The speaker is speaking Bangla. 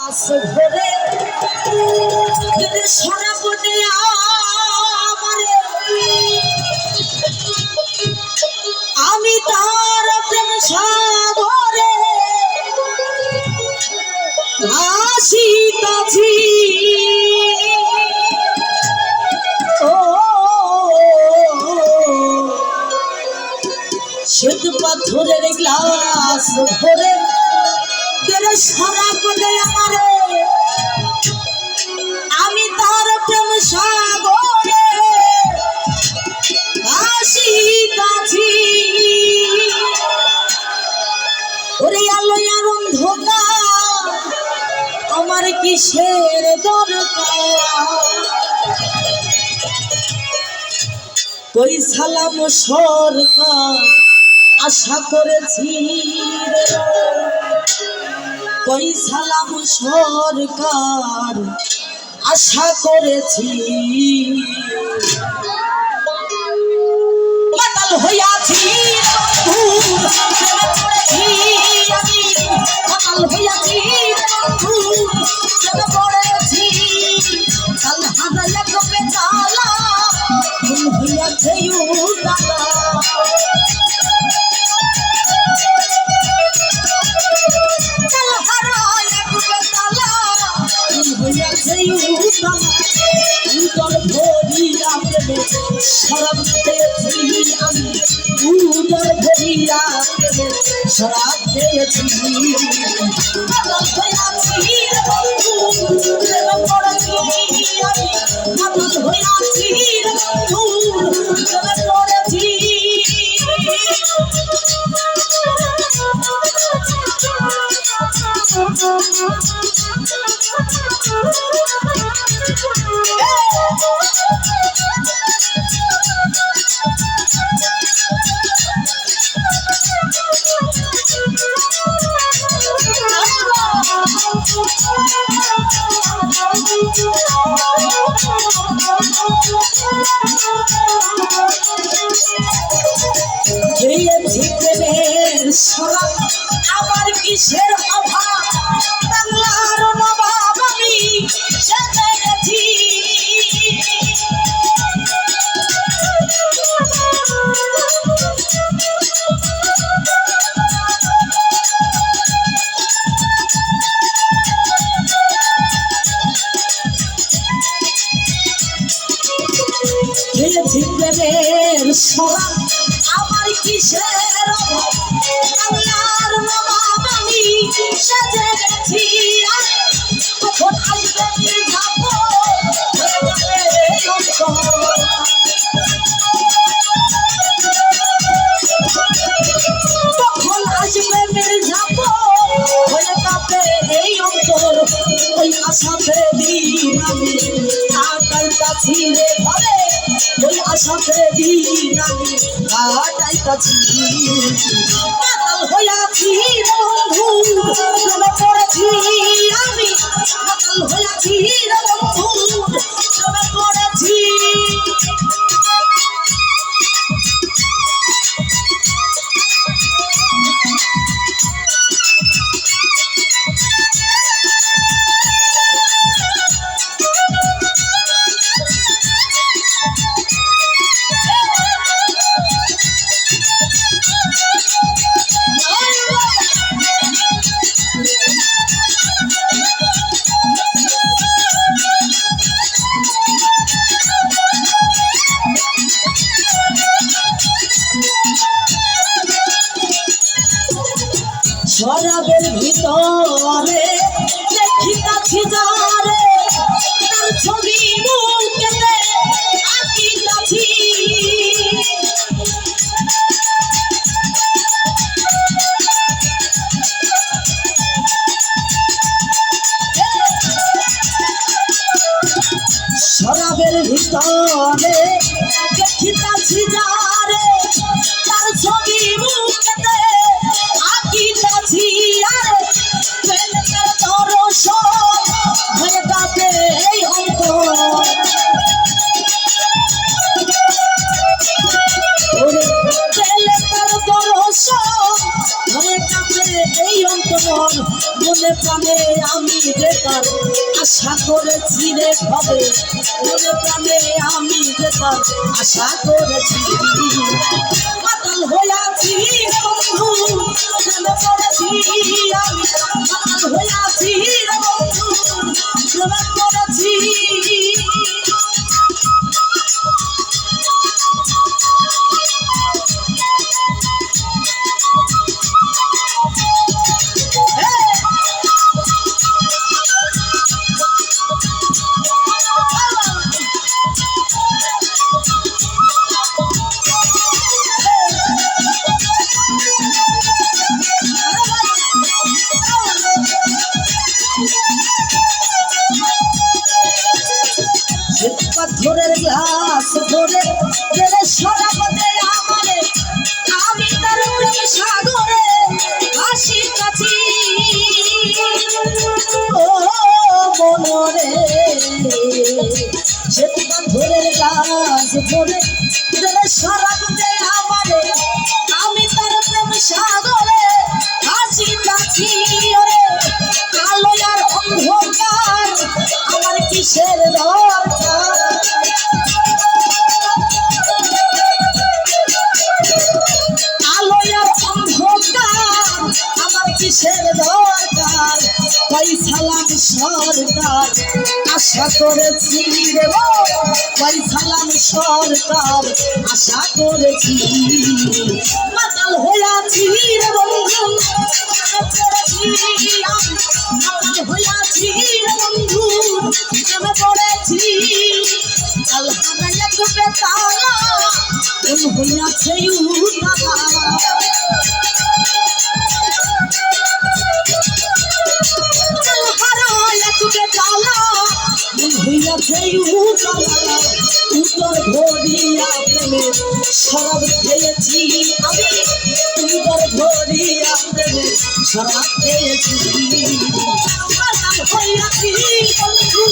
আসরে সারা বনে আমারে আমি তার প্রেম সাগরে আসিতাছি ও শ্বেত পাথরের গ্লাস ভরে সারা বনে আমারে আমি তার প্রেম সাগরে আসিতাছি ওরে আলোয়ার অন্ধকার আমার কিসের দরকার কই সালাম সরকার আশা করেছি কই সালাম সরকার আশা করেছি মাতাল হইয়াছি আমি মাতাল হইয়াছি পড়েছি কাল হাজার কপে চালা হইয়াছে দাদা শরাব খেয়েছি আমি উদর ভরিয়া শরাব খেয়েছি আমার কিসের অভাব বাংলার নবাব আমি সেজে গেছি প্রেমের সরাব আমার কিসের অভাব বাংলার নবাব আমি সেজে গেছি কখন আসবে মির্জাপুর কখন আসবে মির্জাপুর হয়ে যাবে এই অন্তর ওই আশাতে দিন আমি কাটাইতাছি রে ঘরে ওই আশাতে দিন আমি কাটাইতাছি মাতাল হইয়াছি বন্ধু প্রেমে পড়েছি আমি মাতাল হইয়াছি বন্ধু প্রেমে পড়েছি শরাবের ভিতরে দেখিতাছি যারে তার ছবি বুকেতে আঁকিতাছি শরাবের ভিতরে দেখিতাছি যারে তার ছবি বুকেতে আঁকিতাছি আরে প্রেমের দর্শন হয়ে যাবে এই অন্তর প্রেমের দর্শন হয়ে যাবে এই অন্তর মনে প্রাণে আমি তার আশা করেছি রে ভাবে মনে প্রাণে আমি যে তার আশা করেছি মাতাল হইয়াছি বন্ধু প্রেমে পড়েছি আমি মাতাল হইয়াছি বন্ধু প্রেমে পড়েছি পাথরের গ্লাস ধরে গেলে সরাবতে আমারে আমি তার প্রেম সাগরে হাসি কাছি ও মনরে সে পাথরের গ্লাস ধরে গেলে সরাবতে আমারে আমি তার প্রেম সাগরে হাসি কাছি ওরে আলো আর অন্ধকার আমার কিসের দরকার কিসের দরকার পয়সালাম সরকার আশা করেছি রে পয়সালাম সরকার আশা করেছি মাতাল হইয়াছি রে বন্ধু মাতাল হইয়াছি রে বন্ধু প্রেমে পড়েছি আল্লাহ এক বেতালা প্রেম হইয়াছে উতালা উত্তর ভরিয়া প্রেমে শরাব খেয়েছি আমি উত্তর ভরিয়া প্রেমে শরাব খেয়েছি হইয়াছি বন্ধু